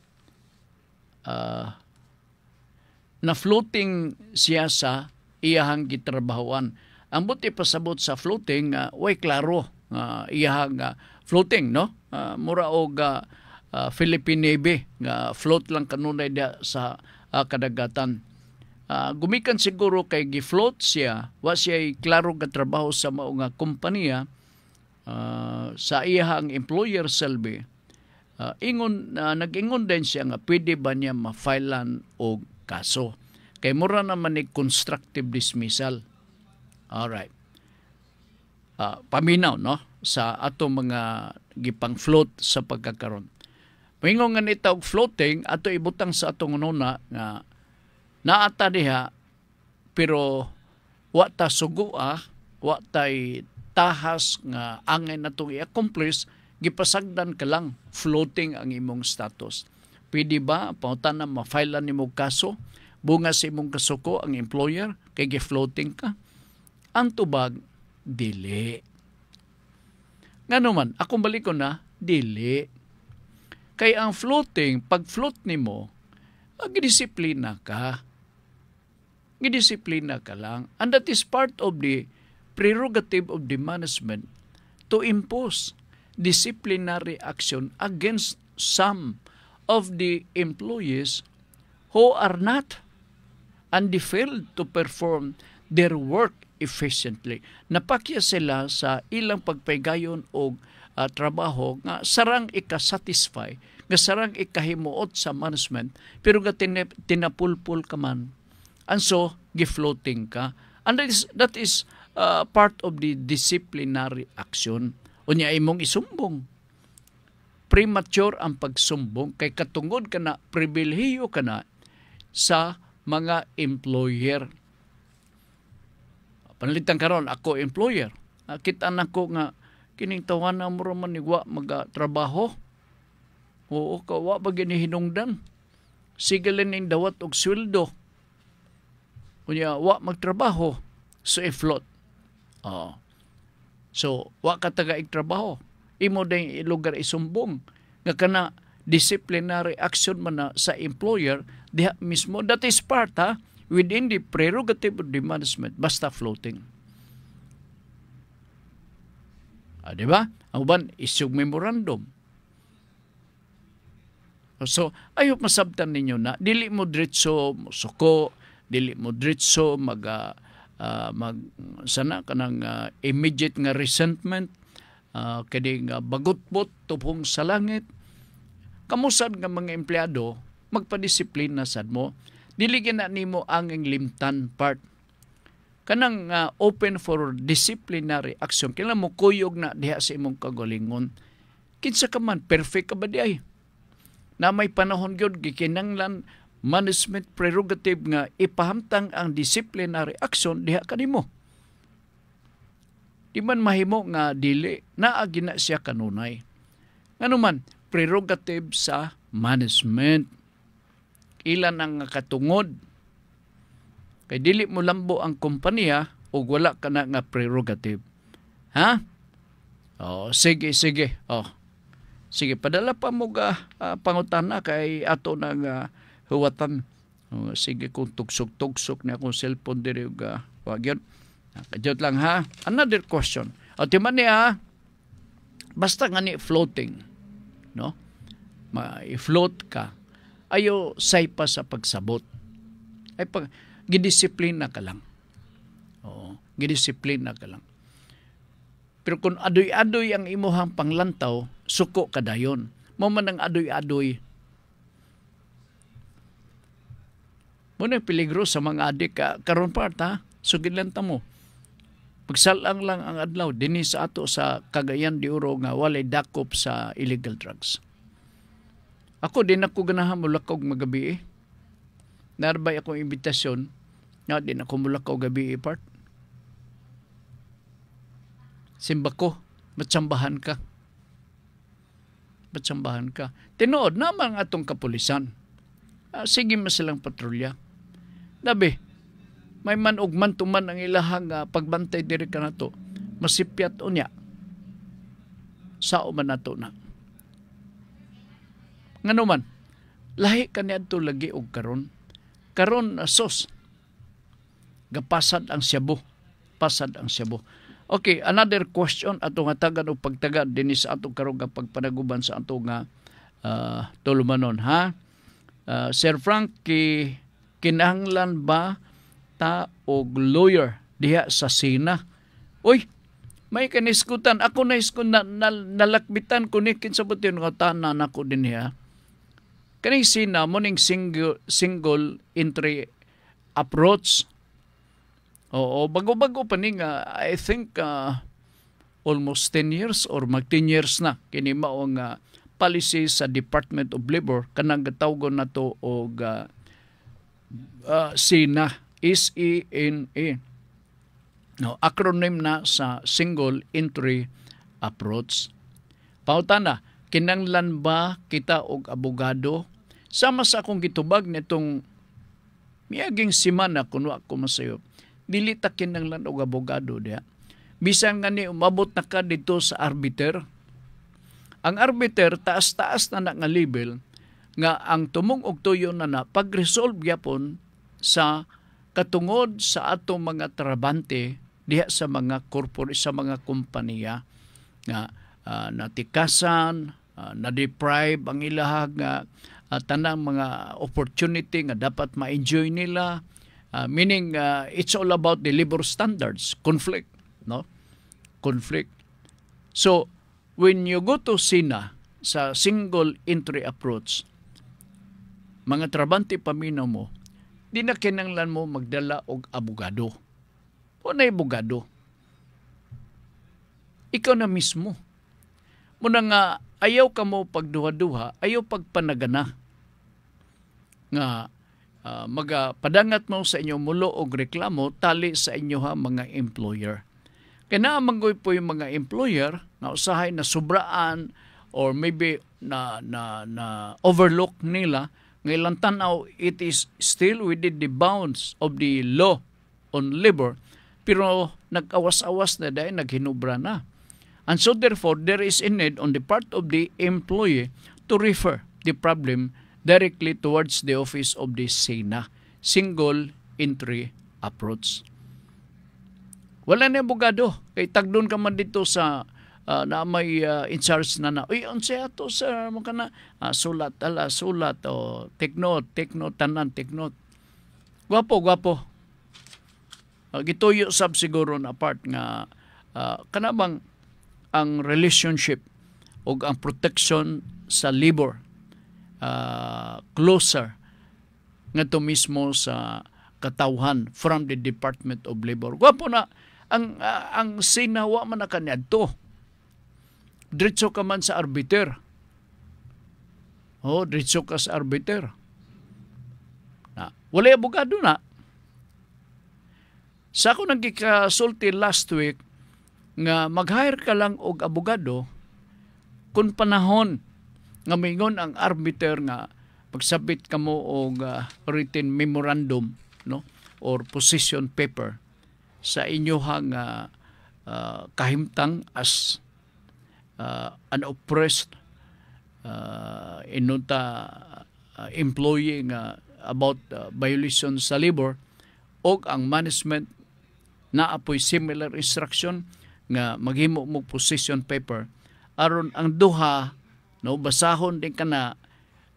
C: na floating siya sa iyahang gitrabahoan. Ang buti pasabot sa floating, way klaro iyahang floating, no? Mura og Philippine Navy nga float lang kanunay dia sa kadagatan. Gumikan siguro kay gi-float siya, wa siya klaro nga trabaho sa mao nga kompanya sa iyahang employer selbe. Nag-ingon din siya nga pwede ba niya ma-filean og kaso. Kay mura naman ni constructive dismissal. Alright. Paminaw, no? Sa ato mga gipang float sa pagkakaroon. Mingon nga nita og floating, ato ibutang sa atong nuna nga naata diha, pero wa ta sugua, wa tay tahas nga angay natong i-accomplish, gipasagdan ka lang, floating ang imong status. Pwede ba, pautan na ma-file nimo kaso, bunga sa imong kasuko ang employer, kay gi-floating ka? Ang tubag, dili. Nga naman, akong balik ko na, dili. Kay ang floating, pag float nimo, gidisiplina ka. Gidisiplina ka lang. And that is part of the prerogative of the management to impose disciplinary action against some of the employees who are not and they failed to perform their work efficiently. Napakya sila sa ilang pagpaygayon o trabaho nga sarang ika-satisfy, nga sarang ikahimuot sa management, pero nga tinapulpul ka man. And so, gi-floating ka. And that is part of the disciplinary action. Unya imong isumbong. premature ang pagsumbong kay katungod ka na pribilehiyo ka na sa mga employer. Panalitan karon ako employer. Kita nako nga kining tawanan mo raman ni wa magatrabaho. Oo, kawa ba ginihinungdan. Sige lang ning dawat og sweldo. Kunya wa magtrabaho so i-float. So wa ka taga trabaho. Imo din lugar isumbong nga kana disciplinary action man na sa employer diha mismo. That is part within the prerogative of the management basta floating. Di ba? Ang uban isyog memorandum. So ayop masabtan ninyo na dili mo diretso suko, dili mo diretso sana kanang immediate nga resentment. Kadi nga bagutbot tupong sa langit. Kamusad nga mga empleyado magpadisiplina sad mo. Dili na nimo ang limtan part. Kanang open for disciplinary action. Kailan mo kuyog na diha sa imong kagalingon. Kinsa ka man perfect ka ba di ay? Na may panahon gyud gikinanglan management prerogative nga ipahamtang ang disciplinary action diha kanimo. Di man mahimo nga dili naa gina siya kanunay. Ngano man prerogative sa management. Ilan ang katungod kay dili mo lambo ang kompanya o wala ka na nga prerogative. Ha? Sige. Sige, padala pa mo pangutana kay ato nang huwatan. Sige, kung tugsok-tugsok na akong cellphone diri wag yun. Kajot lang ha. Another question. O timan niya, basta nga ni floating, no? I-float ka. Ayo say pa sa pagsabot. Ay pag gidisiplina ka lang. Gidisiplina ka lang. Pero kung adoy-adoy ang imuhang panglantaw, suko ka dayon. Mo man ang adoy-adoy. Muna peligro sa mga adik karon part sugid lang ta mo. Pagsalang lang ang adlaw dinhi sa ato sa Cagayan de Oro nga walay dakop sa illegal drugs. Ako din ako ganahan mulakaw magabi. Narbay akong imbitasyon nga din ako mulakaw gabi part. Simba ko, matsambahan ka. Tinuod naman atong kapulisan. Sige man silang patrolya. Dabi, may man og man tuman ang ilahang pagbantay diri kanato. Masipyat unya. Sao man nato na. Ngano man, lahi kaniadto lagi og karon. Karon sos. Gapasad ang Cebu. Okay, another question ato nga tagan o pagtagad dinhi sa ato karon nga pagpanaguban sa ato nga tulumanon ha. Sir Frank, kinahanglan ba ta og lawyer diha sa Sina? Uy, may kaniskutan. Ako na nalakbitan ko ni kinsabutin nga tanan ako din ha. Kaning Sina mo ning single entry approach. Oo, bago-bago pa ni nga, I think almost 10 years or mag 10 years na. Kini mao nga policy sa Department of Labor kanang gatawgon nato og SENA, SENA. No, acronym na sa single entry approach. Pautana, kinanglan ba kita og abogado? Sama sa akong gitubag nitong miaging semana kunwa ko masayo. Dili ta kinanglan og abogado diha. Bisan nga ni umabot na ka dito sa arbiter. Ang arbiter taas-taas na nga level nga ang tumong og tuyo na pag-resolve gyapon sa katungod sa atong mga trabante diha sa mga sa mga kompanya nga natikasan, na-deprive ang ilahang tanang mga opportunity nga dapat ma-enjoy nila. Meaning it's all about the labor standards, conflict, no? Conflict. So when you go to SENA sa single entry approach, mga trabante paminaw mo, di na kinanglan mo magdala og abogado. O na abogado. Ikaw na mismo Muna nga, ayaw ka mo pagduha-duha, ayaw pagpanagana. Nga, magapadangat mo sa inyo mulo og reklamo, tali sa inyo ha mga employer. Kaya naamanggoy po yung mga employer na usahay na sobraan or maybe na overlook nila, ngailang tanaw, it is still within the bounds of the law on labor, pero nag-awas-awas na dahil naghinubra na. And so therefore, there is a need on the part of the employee to refer the problem directly towards the office of the SENA, Single Entry Approach. Wala na abogado. Kay tagdon ka man dito sa na may in charge na uy, unsa ato sir, mo kana sulat o take note tanan. Gwapo. Gituyo sab siguro na part nga kanabang ang relationship o ang protection sa labor closer nga to mismo sa katawhan from the Department of Labor. Gwapo na ang sinawa man na kaniadto. Diretso ka man sa arbiter. Diretso ka sa arbiter. Wala abogado na. Sa ako nagkikasulti last week nga mag-hire ka lang og abogado kung panahon nga mingon ang arbiter nga pagsabit ka mo og written memorandum, no, or position paper sa inyohang kahimtang as an oppressed employee nga about violation sa labor, og ang management na apoy similar instruction nga maghimo mo position paper aron ang duha, no, basahon din kana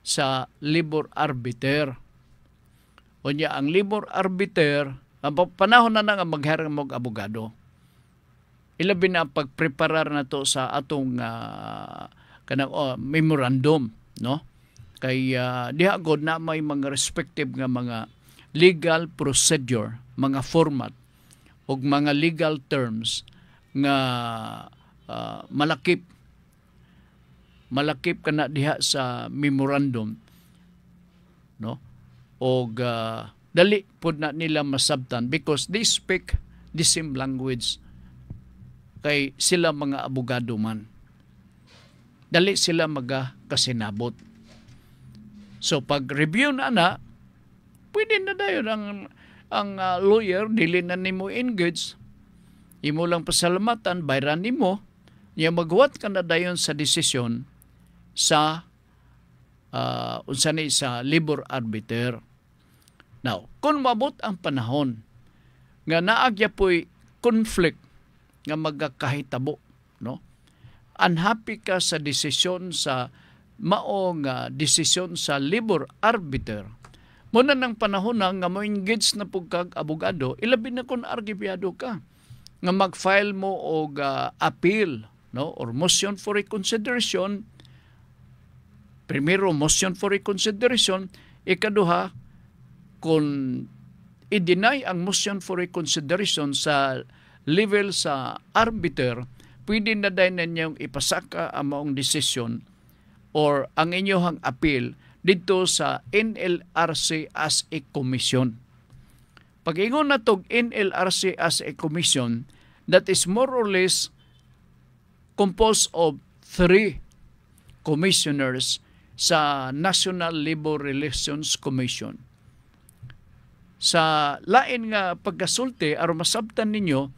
C: sa labor arbiter. Unya ang labor arbiter panahon na nga magharang mo abogado. Ilabi na pagpreparar na to sa atong memorandum, no? Kay diha god na may mga respective nga mga legal procedure, mga format ug mga legal terms nga malakip kana diha sa memorandum, no? Og dali pud na nila masabtan because they speak the same language. Kay sila mga abogado man. Dali sila magakasinabot. So pag review na, pwede na dayon ang lawyer dili na nimo engage. Imo lang pasalamatan, bayran nimo, niya maghuwat ka na dayon sa desisyon sa sa labor arbiter. Now, kung mabot ang panahon nga naagya po'y conflict nga magkakahitabo, no? Unhappy ka sa desisyon sa maong desisyon sa labor arbiter. Muna ng panahon na nga mo engage na pugkag abogado, ilabi na kung argibyado ka nga mag-file mo og appeal, no, or motion for reconsideration. Primero motion for reconsideration, ikaduha kung i-deny ang motion for reconsideration sa level sa arbiter, pwede na dahil na niyong ipasaka ang maong desisyon or ang inyong appeal dito sa NLRC as a commission. Pag ingon na tog NLRC as a commission, that is more or less composed of 3 commissioners sa National Labor Relations Commission. Sa lain nga pagkasulti, aron masabtan ninyo,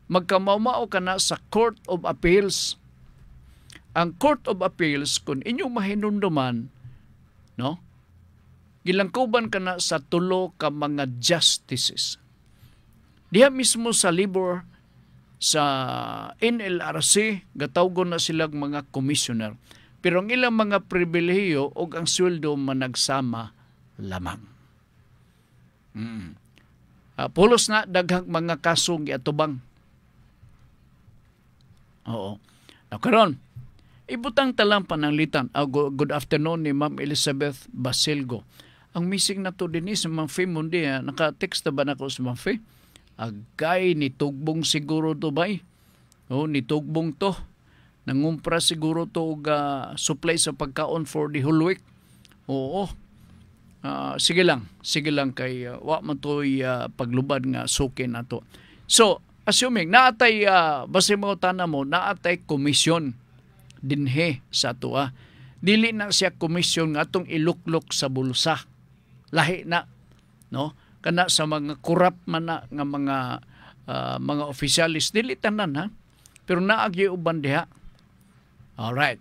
C: magkamao ka na sa Court of Appeals. Ang Court of Appeals, kung inyong mahinumduman, no, gilangkuban ka na sa 3 ka mga justices. Diha mismo sa labor, sa NLRC, gatawgon na silang mga commissioner. Pero ang ilang mga pribilehiyo o ang sweldo managsama lamang. Pulos na daghang mga kasong iatubang. Oo. Karon, ibutang talang pananglitan. Good afternoon ni Ma'am Elizabeth Basilgo. Ang missing na to din sa Ma'am Faye Mundi. Naka-text na ba na ko sa Ma'am Faye? Agay, nitugbong siguro to ba? Nitugbong to. Nangumpra siguro to og supply sa pagkaon for the whole week. Oo. Sige lang kay wa man toy paglubad nga suki nato. So, assuming naatay base mo tanan mo naatay komisyon dinhe sa tuwa. Dili na siya komisyon nga atong iluklok sa bulsa. Lahi na, no? Kana sa mga corrupt man na nga mga opisyalis dili tanan ha. Pero naagi uban diha. Alright.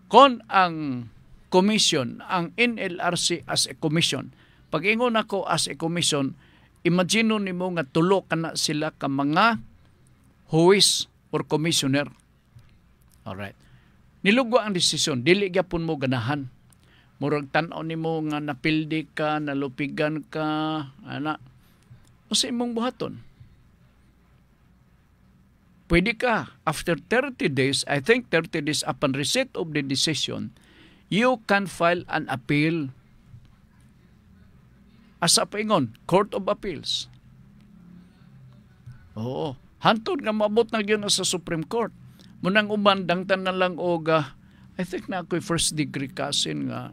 C: Kon ang commission, ang NLRC as a commission, pag ingon ako as a commission, imagine nimo nga tulo kana sila ka mga huwis or commissioner. Alright. Nilugwa ang desisyon, dili gyapon mo ganahan. Murag tan-aw nimo nga napildi ka, nalupigan ka, ana. O sa imong buhaton. Pwede ka, after 30 days, I think 30 days upon receipt of the decision, you can file an appeal. Asa paingon, Court of Appeals. Oo. Hantod nga maabot na yun sa Supreme Court. Munang uban, dangtan na lang I think na ako'y first degree kasin nga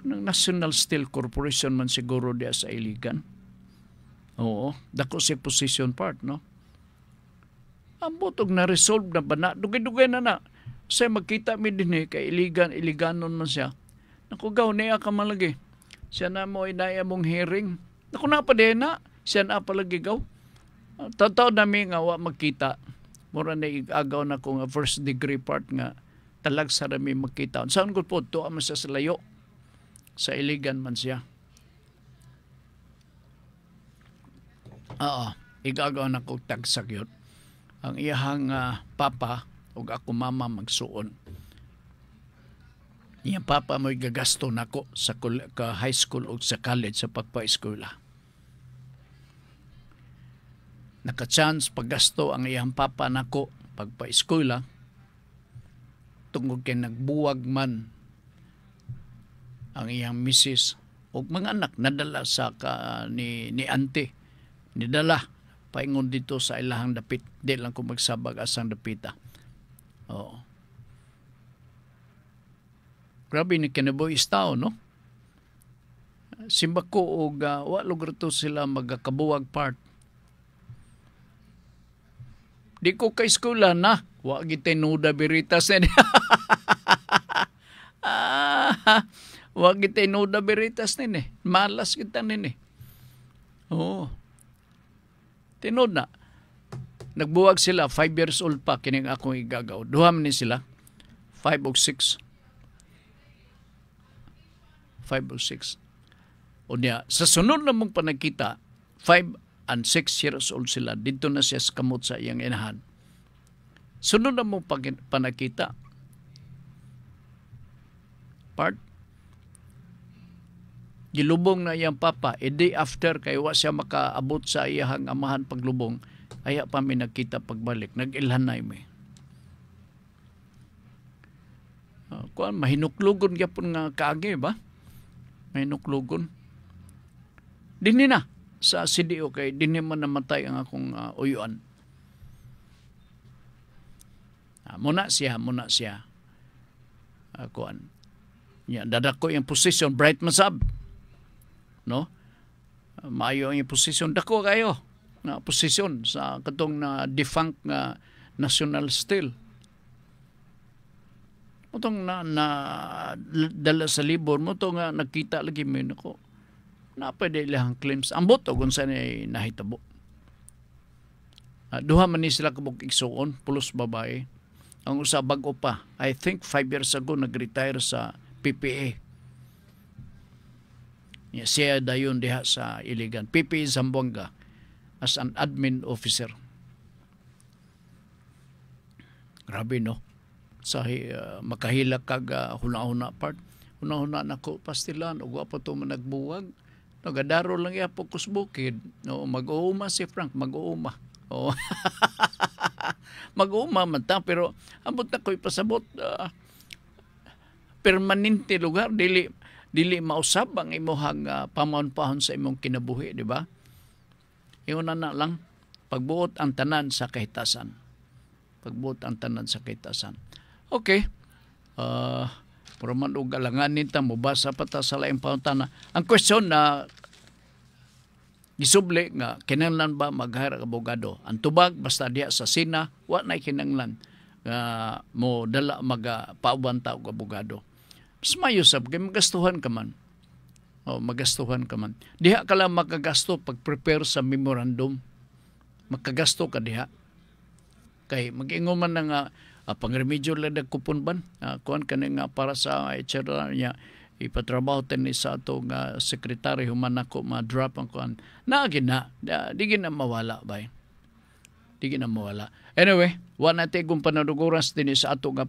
C: ng National Steel Corporation man siguro diya sa Iligan. Oo. Dako si position part, no? Ang butog na resolve na ba na? Dugay-dugay na. Say magkita mi din kay Iliganon man siya. Naku gaw niya ka malagi. Siya na mo inaya mong hearing. Naku na pa din na. Siya na palagi gaw. Tataw nami nga wa magkita. Mura na igagaw na kung first degree part nga talag sa rami magkita. Saan ko po to ama sa layo. Sa Iligan man siya. Igagaw na kong tagsak yun. Ang iyahang papa o ako mama magsuon. Iyang papa mo'y gagasto nako sa high school o sa college sa pagpa-eskwela. Naka-chance paggasto ang iyang papa nako pagpa-eskwela tungod kay nagbuwag man ang iyang misis o mga anak nadala sa ni auntie. Nidala paingon dito sa ilahang dapit. Di lang ko magsabag asang dapita. Oo. Grabe ni kinabuhis tao, no? Simba ko o wa lugar to sila magkabuwag part. Di ko kay skula na. Wa gitay nuda biritas na wa gitay nuda biritas na malas kita nini. Oo. Tinod na. Nagbuwag sila, 5 years old pa, kining akong igagaw. Duha man ni sila, 5 o 6. 5 o 6. O niya, sa sunod na mong panagkita, 5 and 6 years old sila, dito na siya kamot sa iyang inahan. Sunod na mong panagkita, part, gilubong na iyang papa, a day after, kaya wa siya makaabot sa iyang amahan paglubong, aya pa may nagkita pagbalik, nag-ilhanay may. Kuan mahinuklugon gyapon nga kaagi ba? Mahinuklugon. Dinhi na sa CDO kay dinhi man namatay ang akong uyuan. Muna siya. Kuan. Ya dadako yung position bright masab. No? Maayo ang posisyon dako kayo na posisyon sa katong na defunct nga National Steel. Motong na dala sa libor mo to nga nakita lagi mo nako. Na pwede ilang claims ambot og unsa ni nahitabo. Duha man ni sila kabog igsuon pulos babae. Ang usa bag-o pa. I think 5 years ago nag-retire sa PPA. Siya dayon diha sa Iligan. PPA Zamboanga as an admin officer. Grabe no. Sa makahila kag huna-huna part. Huna-huna nako pastilan ug wa pa to nagbuwag. Nagadaro lang iya po kusbukid. No, mag-uuma si Frank, mag-uuma. Oh. Mag-uuma man ta pero ambot na ko'y pasabot permanente lugar dili mausab ang imong pamahon-pahon sa imong kinabuhi, di ba? Iyon na lang pagbuot ang tanan sa kahitasan. Pagbuot ang tanan sa kitasan. Okay. Pero man og alanganin ta mo basa pa ta sa laing pangutana. Ang question na gisubli nga kinahanglan ba mag-hire og abogado? Ang tubag basta diha sa Sina wa na kinahanglan mo dala magpauban ta og abogado. Mas mayo sab kay magastuhan ka man. Magastuhan ka man. Diha ka lang makagasto pag-prepare sa memorandum. Makagasto ka diha. Kay mag-ingon man na nga pangremedyo lang kupon ban. Kuan ka nga para sa etc. niya ipatrabaho ni sa ato nga sekretary human ako ma-drop ang kuan. Naagin na. Di gina mawala ba? Di gina mawala. Anyway, wa natin kung panaduguras din sa ato nga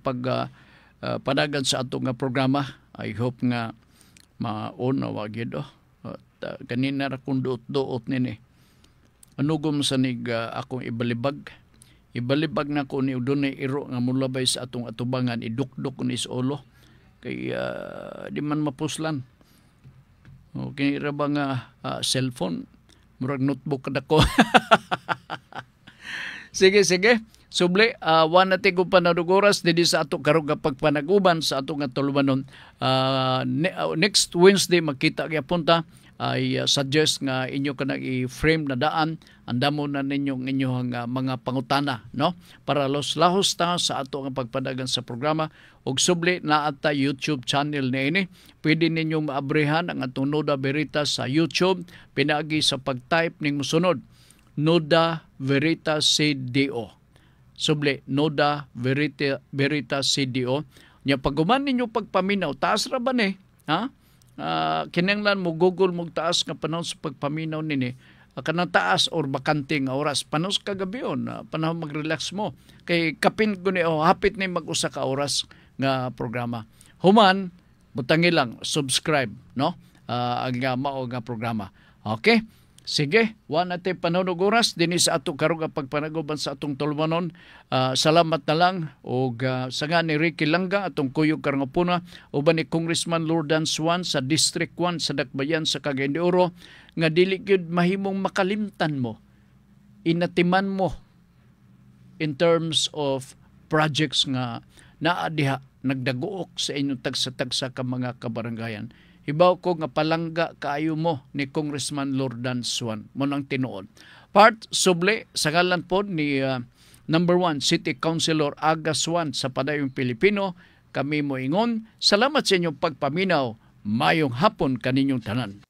C: padagan sa ato nga programa. I hope nga mauna wag yun. Kanina ra kung duot-duot nini. Anugom sa nig akong ibalibag. Ibalibag na ko ni udunay iro nga mulabay sa atong atubangan idukdok ni sa ulo. Kay di man mapuslan. Okay ra ba nga cellphone? Murag notebook kada ko. Sige. Subli, wa natin kung panadugoras didi sa ato karong pagpanaguban sa ato nga tulumanon. Next Wednesday magkita kaya punta. I suggest nga inyo ka i-frame na daan, andamo na ninyong inyong mga pangutana, no? Para lahos ta sa ato nga pagpadagan sa programa. Og subli na ata YouTube channel na ini. Pwede ninyong maabrehan ang atong Noda Veritas sa YouTube. Pinagi sa pag-type ning musunod. Noda Veritas CDO. Subli, Noda Veritas CDO. Nya pagguman ninyo pagpaminaw, taas ra ba ni? Ha? Kinanglan mo Google mo taas nga panahon sa pagpaminaw nini kanang taas or bakante nga oras panahon sa kagabion panahon mag-relax mo kay kapin ko ni hapit ni mag-usa ka oras nga programa human butangi lang subscribe no ang mao nga programa. Okay, sige, wa natin panahon og oras dinhi sa ato karong pagpanaguban sa atong tulumanon. Salamat na lang og sanga ni Ricky Langga atong kuyog karong puna uban ni Congressman Lordan Swan sa District 1 sa Dakbayan sa Cagayan de Oro nga dili gyud mahimong makalimtan mo, inatiman mo in terms of projects nga naa diha nagdaguok sa inyong tagsa-tagsa ka mga kabarangayan. Hibaw ko nga palangga kaayo mo ni Congressman Lordan Swan mo nang tinuod. Part subli sa ngalan po ni number 1 City Councilor Aga Swan sa Padayong Pilipino, kami mo ingon, salamat sa inyong pagpaminaw. Mayong hapon kaninyong tanan.